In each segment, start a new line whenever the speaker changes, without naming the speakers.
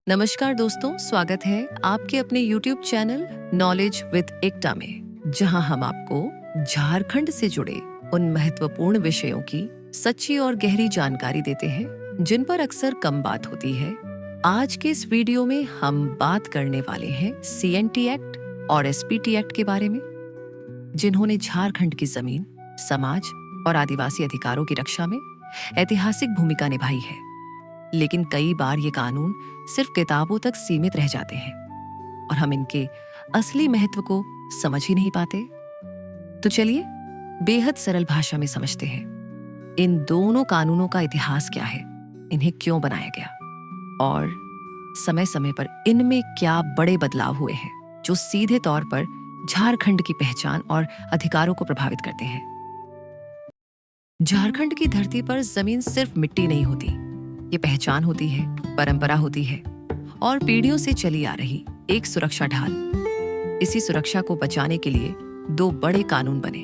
नमस्कार दोस्तों, स्वागत है आपके अपने YouTube चैनल नॉलेज विद एकता में, जहां हम आपको झारखंड से जुड़े उन महत्वपूर्ण विषयों की सच्ची और गहरी जानकारी देते हैं जिन पर अक्सर कम बात होती है। आज के इस वीडियो में हम बात करने वाले हैं CNT एक्ट और SPT एक्ट के बारे में, जिन्होंने झारखंड की जमीन, समाज और आदिवासी अधिकारों की रक्षा में ऐतिहासिक भूमिका निभाई है। लेकिन कई बार ये कानून सिर्फ किताबों तक सीमित रह जाते हैं और हम इनके असली महत्व को समझ ही नहीं पाते। तो चलिए बेहद सरल भाषा में समझते हैं इन दोनों कानूनों का इतिहास क्या है, इन्हें क्यों बनाया गया और समय समय पर इनमें क्या बड़े बदलाव हुए हैं जो सीधे तौर पर झारखंड की पहचान और अधिकारों को प्रभावित करते हैं। झारखंड की धरती पर जमीन सिर्फ मिट्टी नहीं होती, ये पहचान होती है, परंपरा होती है और पीढ़ियों से चली आ रही एक सुरक्षा ढाल। इसी सुरक्षा को बचाने के लिए दो बड़े कानून बने,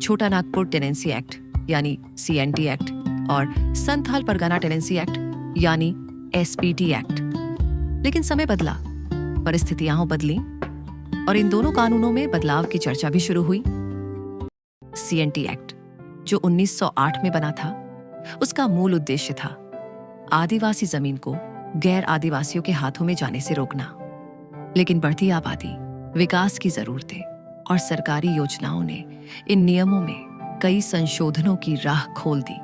छोटा नागपुर टेनेंसी एक्ट यानी CNT एक्ट और संथाल परगना टेनेंसी एक्ट यानी SPT एक्ट। लेकिन समय बदला, परिस्थितियां बदली और इन दोनों कानूनों में बदलाव की चर्चा भी शुरू हुई। CNT एक्ट जो 1908 में बना था, उसका मूल उद्देश्य था आदिवासी जमीन को गैर आदिवासियों के हाथों में जाने से रोकना। लेकिन बढ़ती आबादी, विकास की जरूरतें और सरकारी योजनाओं ने इन नियमों में कई संशोधनों की राह खोल दी।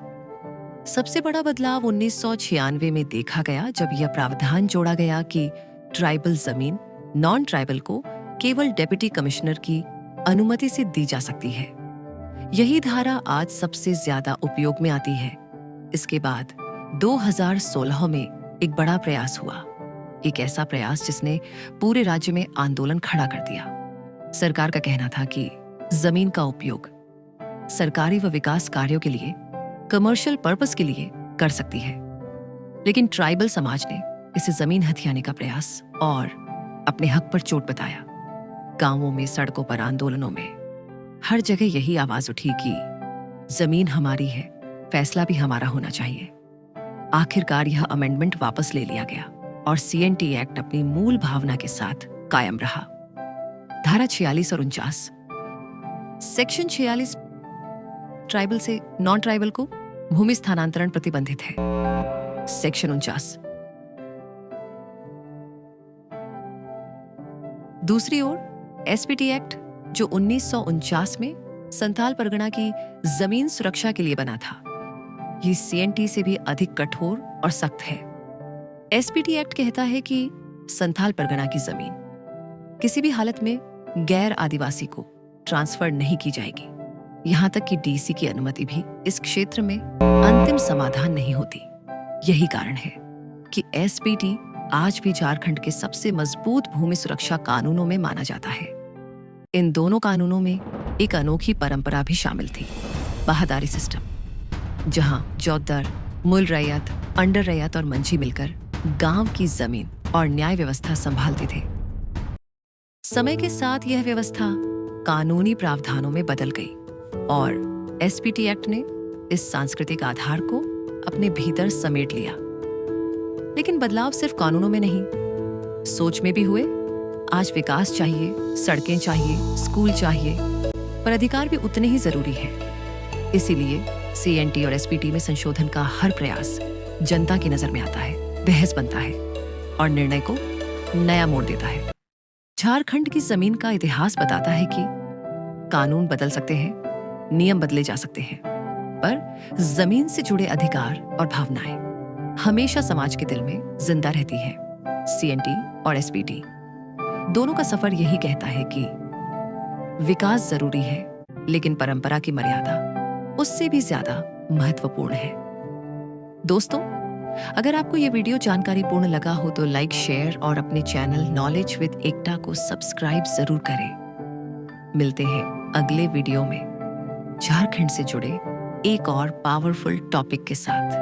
सबसे बड़ा बदलाव 1996 में देखा गया, जब यह प्रावधान जोड़ा गया कि ट्राइबल जमीन नॉन ट्राइबल को केवल डेप्यूटी कमिश्नर की अनुमति से दी जा सकती है। यही धारा आज सबसे ज्यादा उपयोग में आती है। इसके बाद 2016 में एक बड़ा प्रयास हुआ, एक ऐसा प्रयास जिसने पूरे राज्य में आंदोलन खड़ा कर दिया। सरकार का कहना था कि जमीन का उपयोग सरकारी व विकास कार्यों के लिए, कमर्शियल पर्पस के लिए कर सकती है। लेकिन ट्राइबल समाज ने इसे जमीन हथियाने का प्रयास और अपने हक पर चोट बताया। गांवों में, सड़कों पर, आंदोलनों में हर जगह यही आवाज उठी कि जमीन हमारी है, फैसला भी हमारा होना चाहिए। आखिरकार यह अमेंडमेंट वापस ले लिया गया और CNT एक्ट अपनी मूल भावना के साथ कायम रहा। धारा 46 और 49। सेक्शन 46 ट्राइबल से नॉन ट्राइबल को भूमि स्थानांतरण प्रतिबंधित है। सेक्शन 49 दूसरी ओर SPT एक्ट जो 1949 में संथाल परगना की जमीन सुरक्षा के लिए बना था, ये CNT से भी अधिक कठोर और सख्त है। SPT एक्ट कहता है कि संथाल परगना की जमीन किसी भी हालत में गैर आदिवासी को ट्रांसफर नहीं की जाएगी। यहां तक कि DC की अनुमति भी इस क्षेत्र में अंतिम समाधान नहीं होती। यही कारण है कि SPT आज भी झारखंड के सबसे मजबूत भूमि सुरक्षा कानूनों में माना जाता है। इन दोनों कानूनों में एक अनोखी परंपरा भी शामिल थी, बाहदारी सिस्टम, जहां जोतदार, मूल रैयत, अंडर रैयत और मंझी मिलकर गांव की जमीन और न्याय व्यवस्था संभालते थे। समय के साथ यह व्यवस्था कानूनी प्रावधानों में बदल गई और SPT एक्ट ने इस सांस्कृतिक आधार को अपने भीतर समेट लिया। लेकिन बदलाव सिर्फ कानूनों में नहीं, सोच में भी हुए। आज विकास चाहिए, सड़कें चाहिए, स्कूल चाहिए, पर अधिकार भी उतने ही जरूरी है। इसीलिए CNT और SPT में संशोधन का हर प्रयास जनता की नजर में आता है, बहस बनता है और निर्णय को नया मोड़ देता है। झारखंड की जमीन का इतिहास बताता है कि कानून बदल सकते हैं, नियम बदले जा सकते हैं, पर जमीन से जुड़े अधिकार और भावनाएं हमेशा समाज के दिल में जिंदा रहती है। CNT और SPT दोनों का सफर यही कहता है कि विकास जरूरी है, लेकिन परंपरा की मर्यादा उससे भी ज्यादा महत्वपूर्ण है। दोस्तों, अगर आपको यह वीडियो जानकारीपूर्ण लगा हो तो लाइक, शेयर और अपने चैनल नॉलेज विद एकता को सब्सक्राइब जरूर करें। मिलते हैं अगले वीडियो में झारखंड से जुड़े एक और पावरफुल टॉपिक के साथ।